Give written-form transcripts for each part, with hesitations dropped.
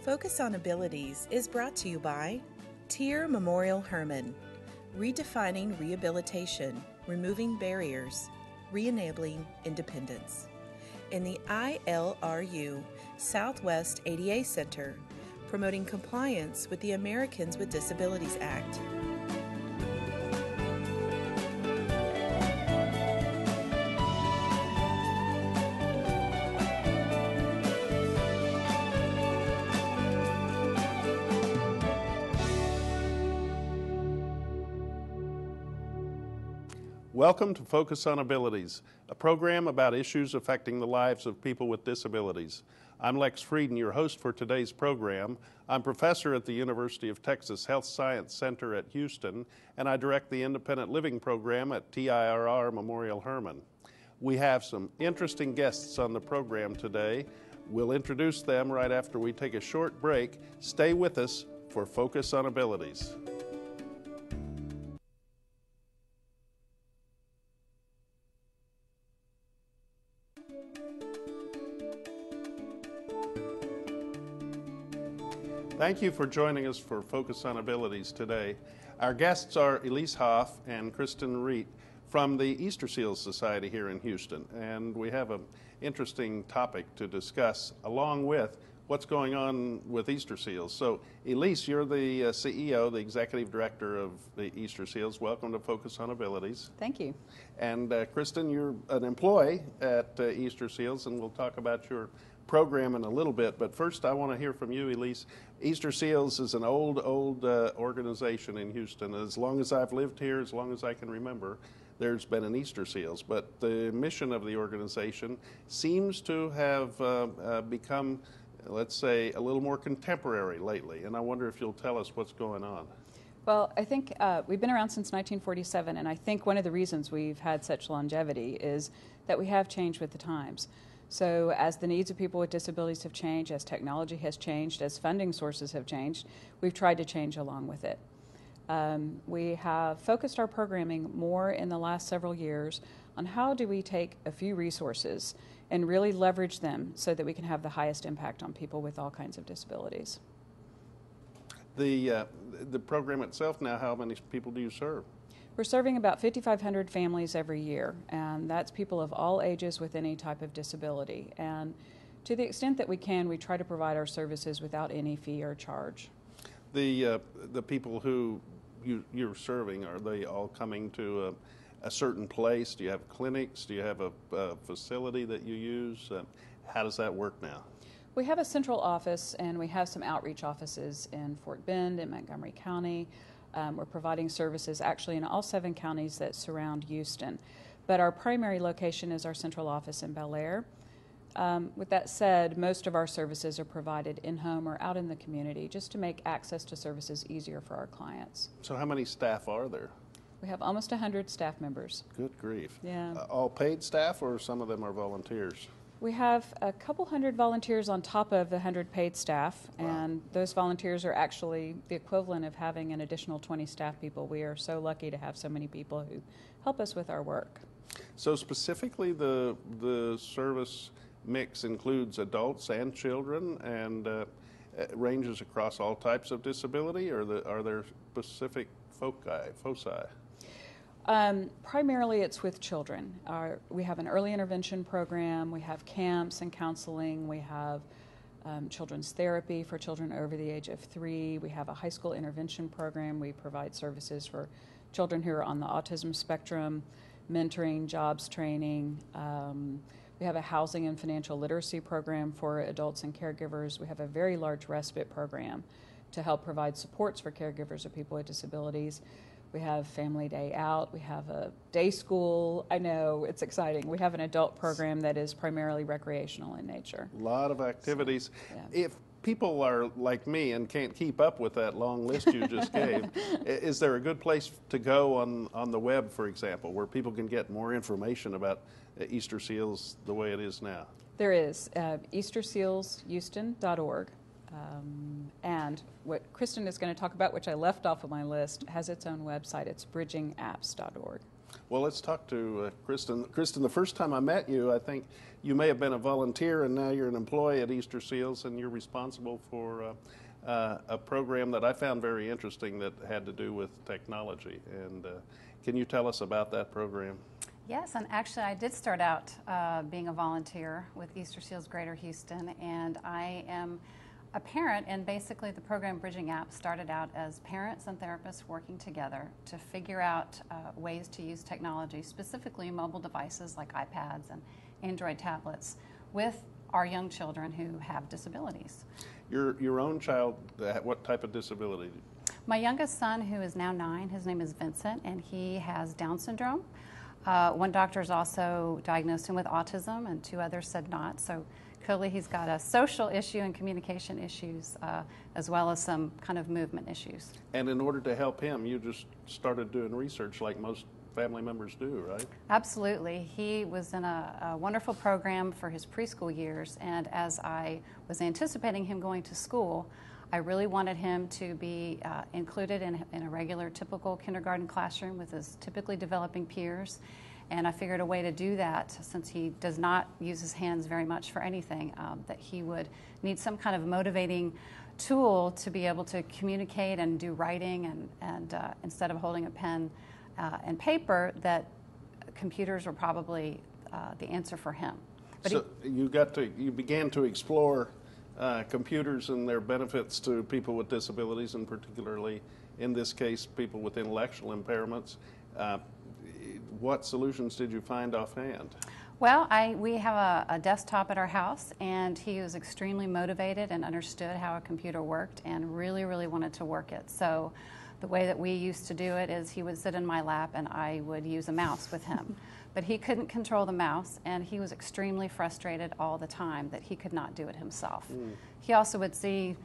Focus on Abilities is brought to you by Tier Memorial Herman, redefining rehabilitation, removing barriers, re-enabling independence. In the ILRU Southwest ADA Center, promoting compliance with the Americans with Disabilities Act. Welcome to Focus on Abilities, a program about issues affecting the lives of people with disabilities. I'm Lex Frieden, your host for today's program. I'm professor at the University of Texas Health Science Center at Houston, and I direct the Independent Living Program at TIRR Memorial Hermann. We have some interesting guests on the program today. We'll introduce them right after we take a short break. Stay with us for Focus on Abilities. Thank you for joining us for Focus on Abilities today. Our guests are Elish Hough and Cristen Reat from the Easter Seals Society here in Houston, and we have an interesting topic to discuss along with what's going on with Easter Seals. So, Elise, you're the CEO, the Executive Director of the Easter Seals. Welcome to Focus on Abilities. Thank you. And Cristen, you're an employee at Easter Seals, and we'll talk about your program in a little bit, but first I want to hear from you, Elise. Easter Seals is an old organization in Houston. As long as I've lived here, as long as I can remember, there's been an Easter Seals, but the mission of the organization seems to have become, let's say, a little more contemporary lately, and I wonder if you'll tell us what's going on. Well, I think we've been around since 1947, and I think one of the reasons we've had such longevity is that we have changed with the times. So as the needs of people with disabilities have changed, as technology has changed, as funding sources have changed, we've tried to change along with it. We have focused our programming more in the last several years on how do we take a few resources and really leverage them so that we can have the highest impact on people with all kinds of disabilities. The program itself now, how many people do you serve? We're serving about 5,500 families every year, and that's people of all ages with any type of disability. And to the extent that we can, we try to provide our services without any fee or charge. The people who you're serving, are they all coming to a certain place? Do you have clinics? Do you have a facility that you use? How does that work now? We have a central office, and we have some outreach offices in Fort Bend, in Montgomery County. We're providing services actually in all 7 counties that surround Houston. But our primary location is our central office in Bel Air. With that said, most of our services are provided in-home or out in the community just to make access to services easier for our clients. So how many staff are there? We have almost 100 staff members. Good grief. Yeah. All paid staff, or some of them are volunteers? We have a couple hundred volunteers on top of the 100 paid staff, and those volunteers are actually the equivalent of having an additional 20 staff people. We are so lucky to have so many people who help us with our work. So specifically the service mix includes adults and children, and ranges across all types of disability, or are there specific foci? Primarily it's with children. We have an early intervention program, we have camps and counseling, we have children's therapy for children over the age of 3, we have a high school intervention program, we provide services for children who are on the autism spectrum, mentoring, jobs training, we have a housing and financial literacy program for adults and caregivers, we have a very large respite program to help provide supports for caregivers of people with disabilities. We have Family Day Out. We have a day school. I know, it's exciting. We have an adult program that is primarily recreational in nature. A lot of activities. So, yeah. If people are like me and can't keep up with that long list you just gave, is there a good place to go on the web, for example, where people can get more information about Easter Seals the way it is now? There is eastersealshouston.org. And what Cristen is going to talk about, which I left off of my list, has its own website. It's bridgingapps.org. Well, let's talk to Cristen. Cristen, the first time I met you, I think you may have been a volunteer, and now you're an employee at Easter Seals, and you're responsible for a program that I found very interesting that had to do with technology. And can you tell us about that program? Yes, and actually I did start out being a volunteer with Easter Seals Greater Houston, and I am a parent, and basically the program Bridging App started out as parents and therapists working together to figure out ways to use technology, specifically mobile devices like iPads and Android tablets, with our young children who have disabilities. Your own child, what type of disability? My youngest son, who is now 9, his name is Vincent, and he has Down syndrome. One doctor has also diagnosed him with autism, and 2 others said not. So clearly he's got a social issue and communication issues, as well as some kind of movement issues. And in order to help him, you just started doing research like most family members do, right? Absolutely. He was in a wonderful program for his preschool years, and as I was anticipating him going to school, I really wanted him to be included in a regular, typical kindergarten classroom with his typically developing peers. And I figured a way to do that, since he does not use his hands very much for anything, that he would need some kind of motivating tool to be able to communicate and do writing, and instead of holding a pen and paper, that computers were probably the answer for him. But so you began to explore computers and their benefits to people with disabilities, and particularly in this case people with intellectual impairments. What solutions did you find offhand? Well, we have a desktop at our house, and he was extremely motivated and understood how a computer worked and really, really wanted to work it. So the way that we used to do it is he would sit in my lap and I would use a mouse with him. But he couldn't control the mouse, and he was extremely frustrated all the time that he could not do it himself. He also would see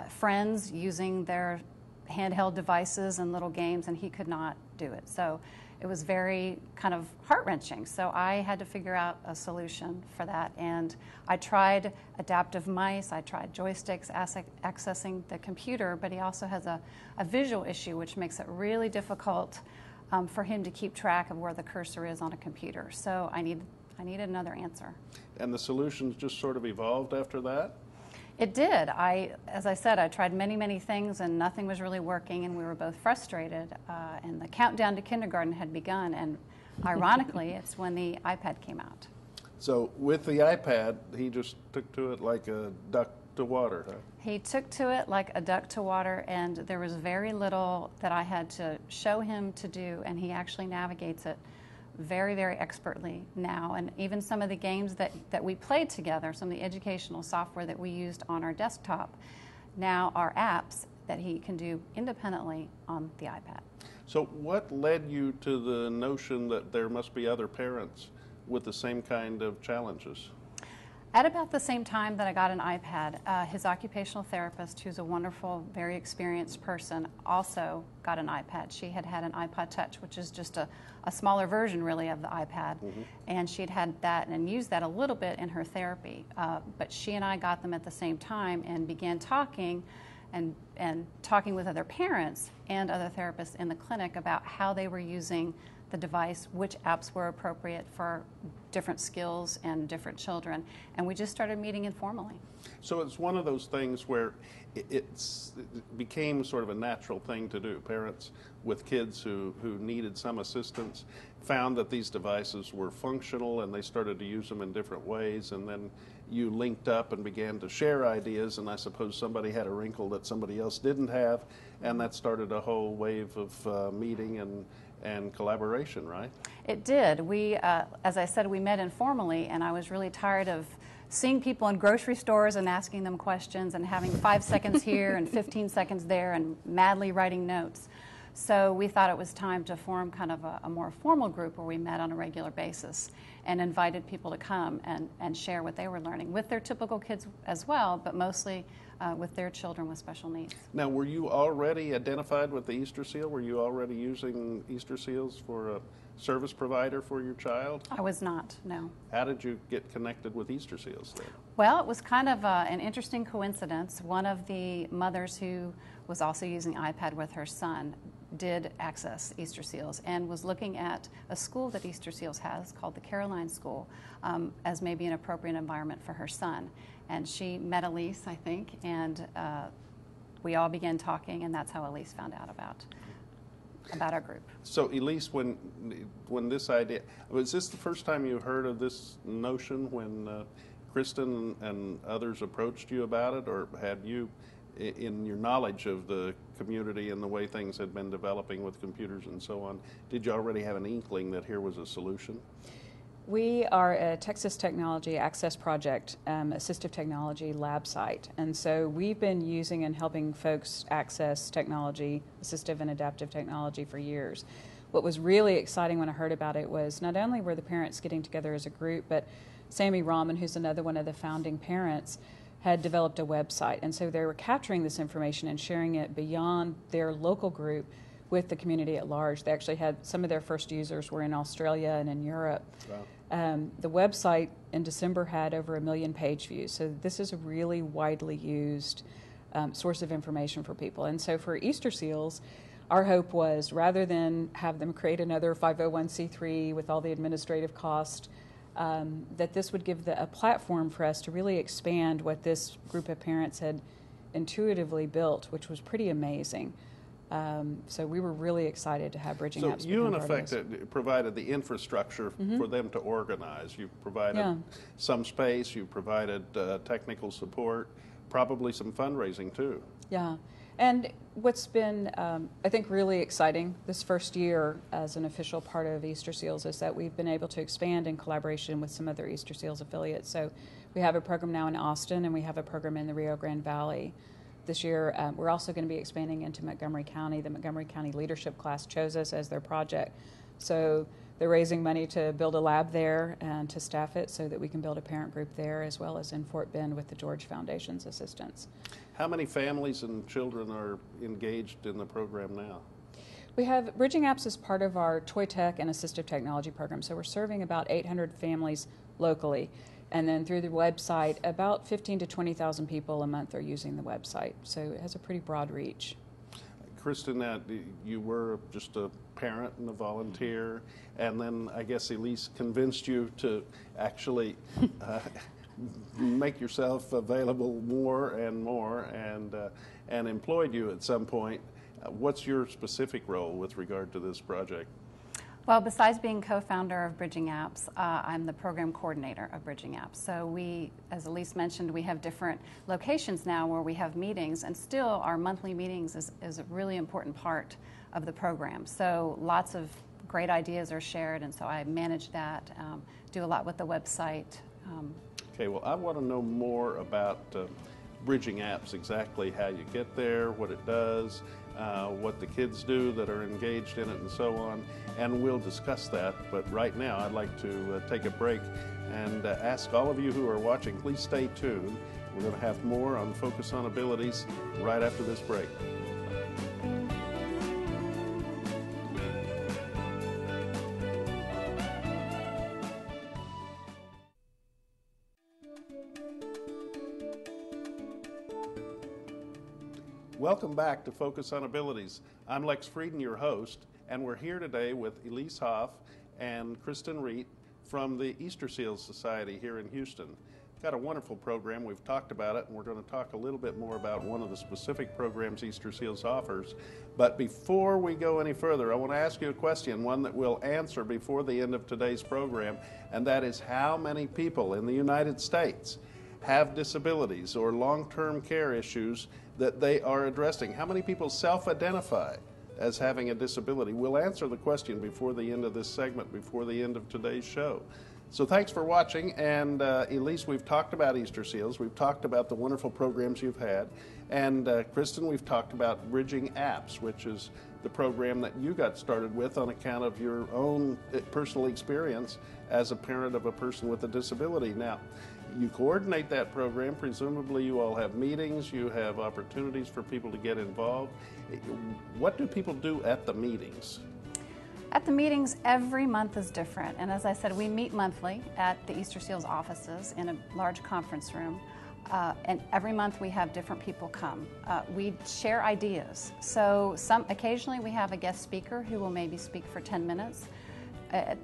friends using their handheld devices and little games, and he could not do it. So it was very kind of heart-wrenching. So I had to figure out a solution for that, and I tried adaptive mice, I tried joysticks accessing the computer, but he also has a visual issue, which makes it really difficult for him to keep track of where the cursor is on a computer. So I needed another answer. And the solutions just sort of evolved after that? It did. As I said, I tried many, many things, and nothing was really working, and we were both frustrated. And the countdown to kindergarten had begun, and ironically, it's when the iPad came out. So with the iPad, he just took to it like a duck to water, huh? He took to it like a duck to water, and there was very little that I had to show him to do, and he actually navigates it very, very expertly now. And even some of the games that we played together, some of the educational software that we used on our desktop, now are apps that he can do independently on the iPad. So what led you to the notion that there must be other parents with the same kind of challenges? At about the same time that I got an iPad, his occupational therapist, who's a wonderful, very experienced person, also got an iPad. She had an iPod Touch, which is just a smaller version, really, of the iPad. And she'd had that and used that a little bit in her therapy. But she and I got them at the same time and began talking and talking with other parents and other therapists in the clinic about how they were using the device, which apps were appropriate for different skills and different children, and we just started meeting informally. So it's one of those things where it became sort of a natural thing to do. Parents with kids who needed some assistance found that these devices were functional, and they started to use them in different ways, and then you linked up and began to share ideas, and I suppose somebody had a wrinkle that somebody else didn't have, and that started a whole wave of meeting and collaboration, right? It did. We, as I said, we met informally, and I was really tired of seeing people in grocery stores and asking them questions and having 5 seconds here and 15 seconds there and madly writing notes. So we thought it was time to form kind of a more formal group where we met on a regular basis and invited people to come and share what they were learning with their typical kids as well, but mostly with their children with special needs. Now, were you already identified with the Easter Seal? Were you already using Easter Seals for a service provider for your child? I was not, no. How did you get connected with Easter Seals then? Well, it was kind of an interesting coincidence. One of the mothers who was also using iPad with her son did access Easter Seals and was looking at a school that Easter Seals has called the Caroline School as maybe an appropriate environment for her son. And she met Elise, I think, and we all began talking, and that's how Elise found out about our group. So Elise, when this idea, was this the first time you heard of this notion when Cristen and others approached you about it, or had you, in your knowledge of the community and the way things had been developing with computers and so on, did you already have an inkling that here was a solution? We are a Texas Technology Access Project assistive technology lab site, and so we've been using and helping folks access technology, assistive and adaptive technology, for years. What was really exciting when I heard about it was not only were the parents getting together as a group, but Sammy Rahman, who's another one of the founding parents, had developed a website, and so they were capturing this information and sharing it beyond their local group with the community at large. They actually had some of their first users were in Australia and in Europe. Wow. The website in December had over 1 million page views, so this is a really widely used source of information for people. And so for Easter Seals, our hope was, rather than have them create another 501c3 with all the administrative cost, that this would give a platform for us to really expand what this group of parents had intuitively built, which was pretty amazing. So we were really excited to have Bridging Apps. So you, in effect, provided the infrastructure for them to organize. You provided some space, you provided technical support, probably some fundraising too. Yeah. And what's been, I think, really exciting this first year as an official part of Easter Seals is that we've been able to expand in collaboration with some other Easter Seals affiliates. So we have a program now in Austin, and we have a program in the Rio Grande Valley. This year, we're also going to be expanding into Montgomery County. The Montgomery County leadership class chose us as their project. So they're raising money to build a lab there and to staff it so that we can build a parent group there, as well as in Fort Bend with the George Foundation's assistance. How many families and children are engaged in the program now? We have Bridging Apps as part of our Toy Tech and Assistive Technology program. So we're serving about 800 families locally. And then through the website, about 15 to 20,000 people a month are using the website. So it has a pretty broad reach. Cristen, you were just a parent and a volunteer, and then I guess Elise convinced you to actually make yourself available more, and employed you at some point. What's your specific role with regard to this project? Well, besides being co-founder of Bridging Apps, I'm the program coordinator of Bridging Apps. So we, as Elise mentioned, we have different locations now where we have meetings, and still our monthly meetings is a really important part of the program. So lots of great ideas are shared, and so I manage that, do a lot with the website. Okay, well, I want to know more about Bridging Apps, exactly how you get there, what it does, what the kids do that are engaged in it, and so on, and we'll discuss that. But right now I'd like to take a break and ask all of you who are watching, please stay tuned. We're going to have more on Focus on Abilities right after this break. Welcome back to Focus on Abilities. I'm Lex Frieden, your host, and we're here today with Elish Hough and Cristen Reat from the Easter Seals Society here in Houston. Got a wonderful program. We've talked about it, and we're going to talk a little bit more about one of the specific programs Easter Seals offers. But before we go any further, I want to ask you a question, one that we'll answer before the end of today's program, and that is, how many people in the United States have disabilities or long-term care issues that they are addressing? How many people self-identify as having a disability? We'll answer the question before the end of this segment, before the end of today's show. So thanks for watching, and Elise, we've talked about Easter Seals, we've talked about the wonderful programs you've had, and Cristen, we've talked about Bridging Apps, which is the program that you got started with on account of your own personal experience as a parent of a person with a disability. Now, you coordinate that program. Presumably you all have meetings, you have opportunities for people to get involved. What do people do at the meetings? At the meetings, every month is different. And as I said, we meet monthly at the Easter Seals offices in a large conference room. And every month we have different people come. We share ideas. So occasionally we have a guest speaker who will maybe speak for 10 minutes.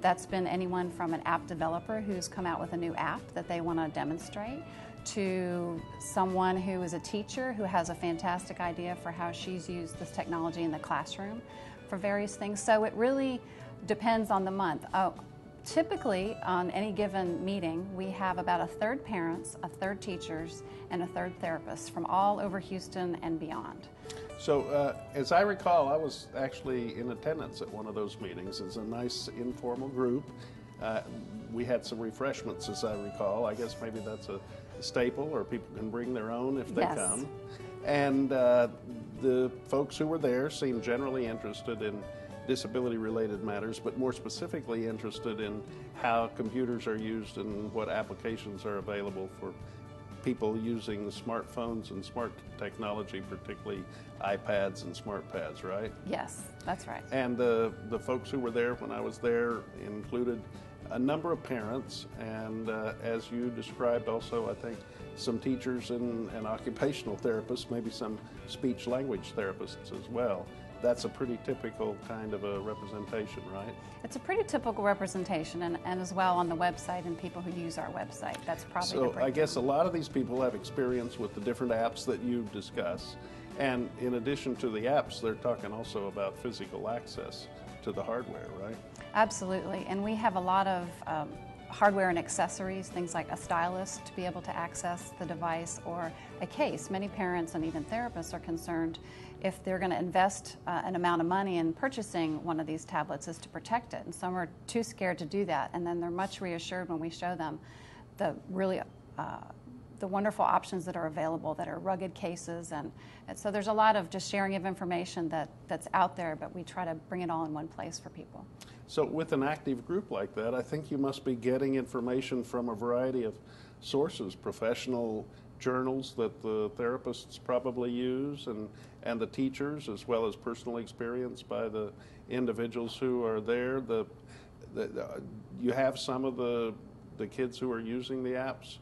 That's been anyone from an app developer who's come out with a new app that they want to demonstrate, to someone who is a teacher who has a fantastic idea for how she's used this technology in the classroom for various things. So it really depends on the month. Typically, on any given meeting, we have about a third parents, a third teachers, and a third therapists from all over Houston and beyond. So, as I recall, I was actually in attendance at one of those meetings. It's a nice informal group. We had some refreshments, as I recall. I guess maybe that's a staple, or people can bring their own if they come. And the folks who were there seemed generally interested in disability-related matters, but more specifically interested in how computers are used and what applications are available for people using smartphones and smart technology, particularly iPads and SmartPads, right? Yes, that's right. And the folks who were there when I was there included a number of parents, and as you described also, I think, some teachers and occupational therapists, maybe some speech-language therapists as well. That's a pretty typical kind of a representation, right? It's a pretty typical representation, and as well on the website and people who use our website. That's probably the breakdown. So I guess a lot of these people have experience with the different apps that you discuss. And in addition to the apps, they're talking also about physical access to the hardware, right? Absolutely. And we have a lot of hardware and accessories, things like a stylus to be able to access the device, or a case. Many parents and even therapists are concerned if they're going to invest an amount of money in purchasing one of these tablets is to protect it. And some are too scared to do that. And then they're much reassured when we show them the really the wonderful options that are available that are rugged cases. And so there's a lot of just sharing of information that's out there, but we try to bring it all in one place for people. So with an active group like that, I think you must be getting information from a variety of sources, professional journals that the therapists probably use, and the teachers, as well as personal experience by the individuals who are there. You have some of the kids who are using the apps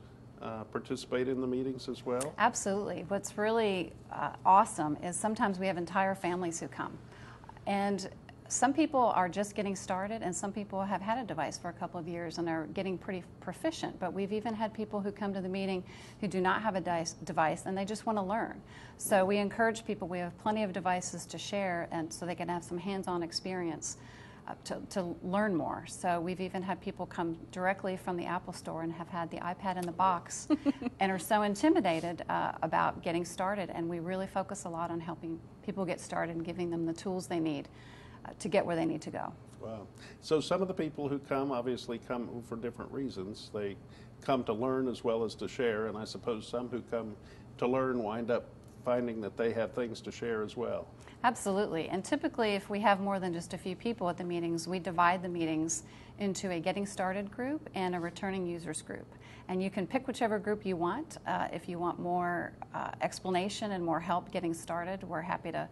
participate in the meetings as well? Absolutely. What's really awesome is sometimes we have entire families who come. And some people are just getting started, and some people have had a device for a couple of years and are getting pretty proficient. But we've even had people who come to the meeting who do not have a device and they just want to learn. So we encourage people. We have plenty of devices to share, and so they can have some hands-on experience to learn more. So we've even had people come directly from the Apple Store and have had the iPad in the box and are so intimidated about getting started. And we really focus a lot on helping people get started and giving them the tools they need to get where they need to go. Wow. So some of the people who come obviously come for different reasons. They come to learn as well as to share, and I suppose some who come to learn wind up finding that they have things to share as well. Absolutely. And typically, if we have more than just a few people at the meetings, we divide the meetings into a getting started group and a returning users group. And you can pick whichever group you want. If you want more explanation and more help getting started, we're happy to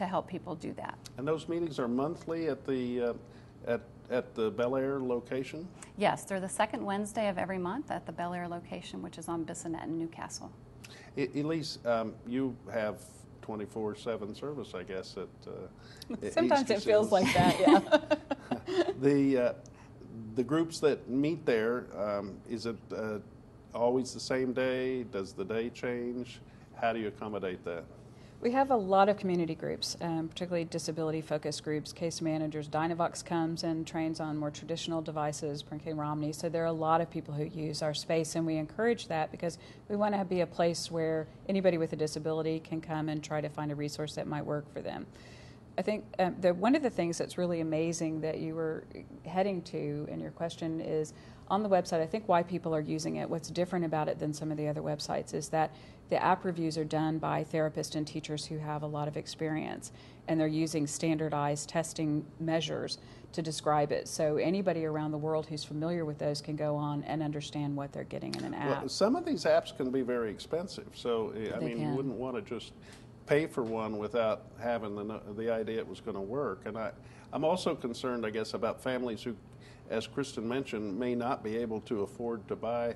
help people do that. And those meetings are monthly at the Bel Air location? Yes, they're the second Wednesday of every month at the Bel Air location, which is on Bissonnet in Newcastle. Elise, you have 24/7 service, I guess, at Sometimes it feels like that, yeah. The groups that meet there, is it always the same day? Does the day change? How do you accommodate that? We have a lot of community groups, particularly disability-focused groups. Case managers, Dynavox comes and trains on more traditional devices, Brinkley Romney. So there are a lot of people who use our space, and we encourage that because we want to be a place where anybody with a disability can come and try to find a resource that might work for them. I think one of the things that's really amazing that you were heading to in your question is on the website, I think why people are using it, what's different about it than some of the other websites is that the app reviews are done by therapists and teachers who have a lot of experience, and they're using standardized testing measures to describe it. So anybody around the world who's familiar with those can go on and understand what they're getting in an app. Well, some of these apps can be very expensive, so I mean, you wouldn't want to just pay for one without having the idea it was going to work. And I'm also concerned, I guess, about families who, as Cristen mentioned, may not be able to afford to buy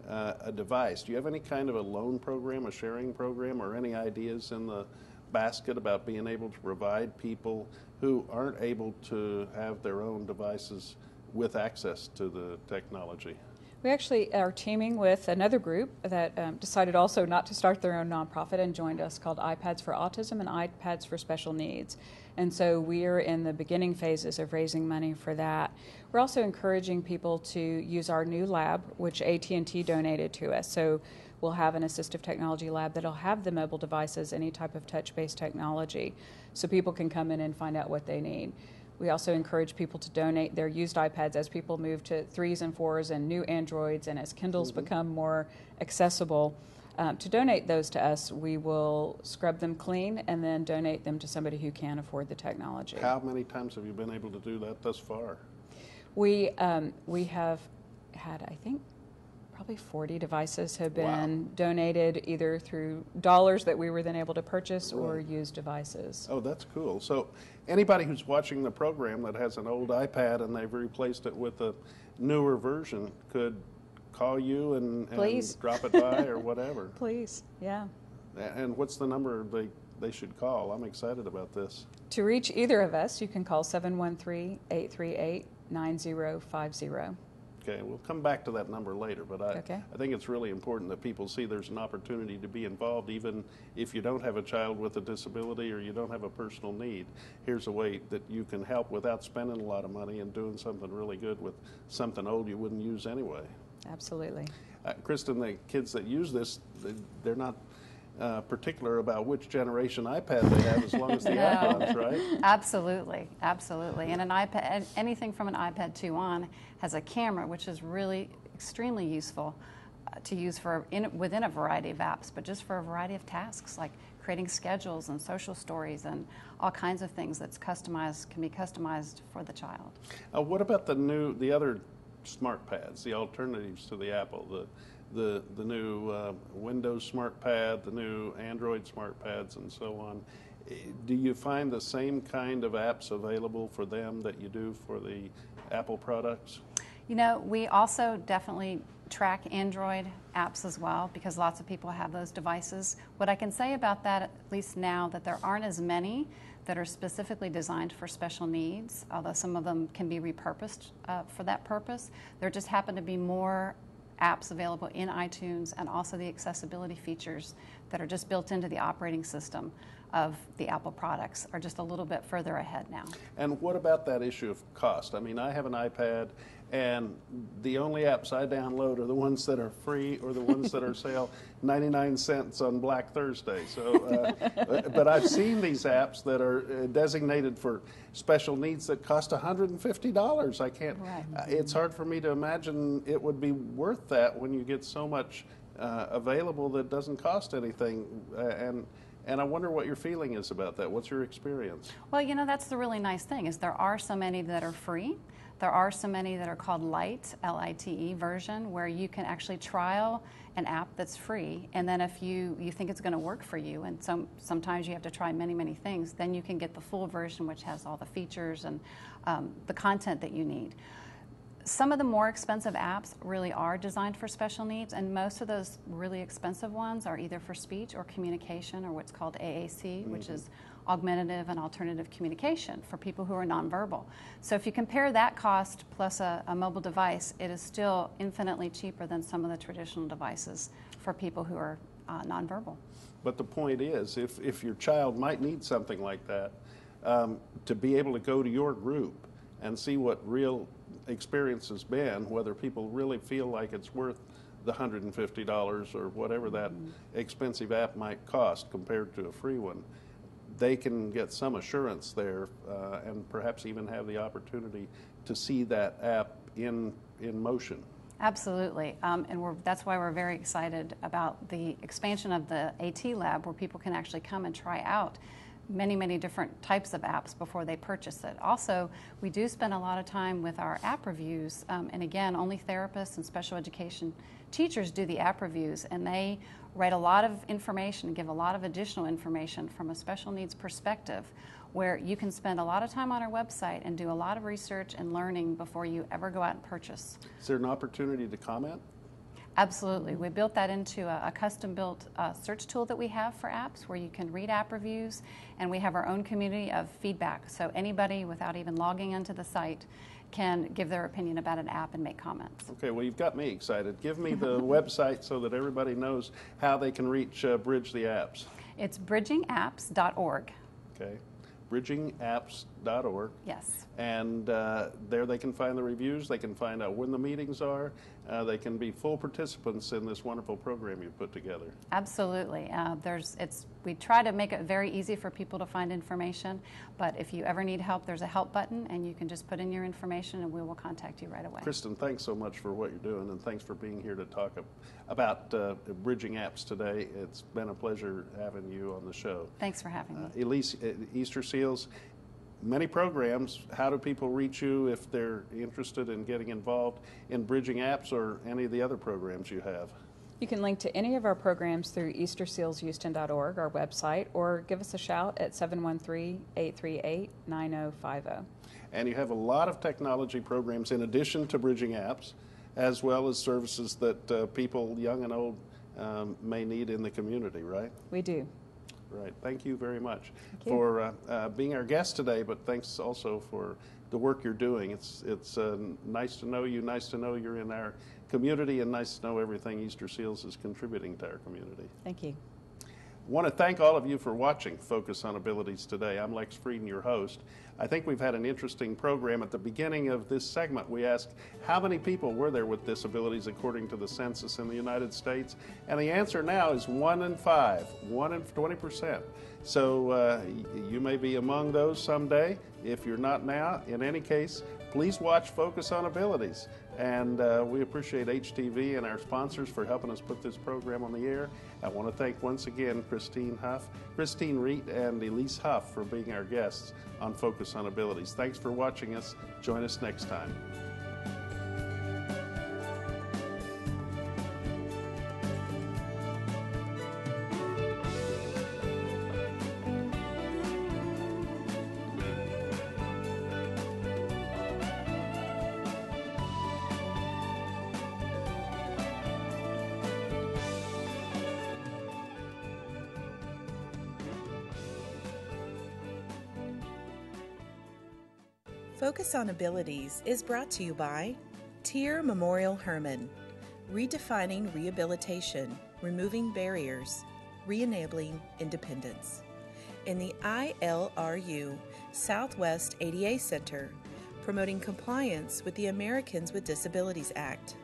a device, do you have any kind of a loan program, a sharing program, or any ideas in the basket about being able to provide people who aren't able to have their own devices with access to the technology? We actually are teaming with another group that decided also not to start their own nonprofit and joined us, called iPads for Autism and iPads for Special Needs. And so we are in the beginning phases of raising money for that. We're also encouraging people to use our new lab, which AT&T donated to us. So we'll have an assistive technology lab that'll have the mobile devices, any type of touch-based technology, so people can come in and find out what they need. We also encourage people to donate their used iPads as people move to 3s and 4s and new Androids, and as Kindles become more accessible. To donate those to us, we will scrub them clean and then donate them to somebody who can afford the technology. How many times have you been able to do that thus far? We have had, I think, probably 40 devices have been donated either through dollars that we were then able to purchase or used devices. Oh, that's cool. So anybody who's watching the program that has an old iPad and they've replaced it with a newer version could call you and drop it by or whatever. Please, yeah. And what's the number they should call? I'm excited about this. To reach either of us, you can call 713-838-9050. Okay, we'll come back to that number later, but I think it's really important that people see there's an opportunity to be involved even if you don't have a child with a disability or you don't have a personal need. Here's a way that you can help without spending a lot of money and doing something really good with something old you wouldn't use anyway. Absolutely. Kristen, the kids that use this, they're not particular about which generation iPad they have as long as the icons, right? Absolutely, absolutely. And an iPad, anything from an iPad 2 on, has a camera, which is really extremely useful to use within a variety of apps, but just for a variety of tasks like creating schedules and social stories and all kinds of things that's customized, can be customized for the child. What about the other smart pads, the alternatives to the Apple, the new Windows smart pad, the new Android smart pads, and so on? Do you find the same kind of apps available for them that you do for the Apple products? You know, we also definitely track Android apps as well because lots of people have those devices. What I can say about that, at least now, that there aren't as many that are specifically designed for special needs, although some of them can be repurposed for that purpose. There just happen to be more apps available in iTunes, and also the accessibility features that are just built into the operating system of the Apple products are just a little bit further ahead now. And what about that issue of cost? I mean, I have an iPad, and the only apps I download are the ones that are free or the ones that are sale 99 cents on Black Thursday. So, but I've seen these apps that are designated for special needs that cost $150. I can't. It's hard for me to imagine it would be worth that when you get so much available that doesn't cost anything. And I wonder what your feeling is about that. What's your experience? Well, you know, that's the really nice thing is there are so many that are free. There are so many that are called Lite, L-I-T-E version, where you can actually trial an app that's free. And then if you think it's going to work for you, and sometimes you have to try many, many things, then you can get the full version, which has all the features and the content that you need. Some of the more expensive apps really are designed for special needs, and most of those really expensive ones are either for speech or communication, or what's called AAC, which is augmentative and alternative communication for people who are nonverbal. So if you compare that cost plus a mobile device, it is still infinitely cheaper than some of the traditional devices for people who are nonverbal. But the point is, if your child might need something like that, to be able to go to your group and see what real experience has been, whether people really feel like it's worth the $150 or whatever that expensive app might cost compared to a free one, they can get some assurance there and perhaps even have the opportunity to see that app in motion. Absolutely, and that's why we're very excited about the expansion of the AT Lab, where people can actually come and try out many, many different types of apps before they purchase it. Also, we do spend a lot of time with our app reviews, and again, only therapists and special education teachers do the app reviews, and they write a lot of information, give a lot of additional information from a special needs perspective, where you can spend a lot of time on our website and do a lot of research and learning before you ever go out and purchase. Is there an opportunity to comment? Absolutely. We built that into a custom-built search tool that we have for apps where you can read app reviews, and we have our own community of feedback. So anybody, without even logging into the site, can give their opinion about an app and make comments. Okay, well, you've got me excited. Give me the website so that everybody knows how they can reach Bridge the Apps. It's bridgingapps.org. Okay, bridgingapps.org. Yes. And there they can find the reviews, they can find out when the meetings are, they can be full participants in this wonderful program you put together. Absolutely. We try to make it very easy for people to find information, but if you ever need help, there's a help button, and you can just put in your information and we will contact you right away. Cristen, thanks so much for what you're doing, and thanks for being here to talk about Bridging Apps today. It's been a pleasure having you on the show. Thanks for having me. Elise, Easter Seals, many programs. How do people reach you if they're interested in getting involved in Bridging Apps or any of the other programs you have? You can link to any of our programs through eastersealshouston.org, our website, or give us a shout at 713-838-9050. And you have a lot of technology programs in addition to Bridging Apps, as well as services that people, young and old, may need in the community, right? We do. Right. Thank you very much for being our guest today, but thanks also for the work you're doing. It's nice to know you, nice to know you're in our community, and nice to know everything Easter Seals is contributing to our community. Thank you. I want to thank all of you for watching Focus on Abilities today. I'm Lex Frieden, your host. I think we've had an interesting program. At the beginning of this segment, we asked how many people were there with disabilities according to the census in the United States, and the answer now is 1 in 5, 1 in 20%. So you may be among those someday. If you're not now, in any case, please watch Focus on Abilities. And we appreciate HTV and our sponsors for helping us put this program on the air. I want to thank once again Cristen Reat and Elish Hough for being our guests on Focus on Abilities. Thanks for watching us. Join us next time. Focus on Abilities is brought to you by Tier Memorial Hermann, redefining rehabilitation, removing barriers, re-enabling independence. In the ILRU Southwest ADA Center, promoting compliance with the Americans with Disabilities Act.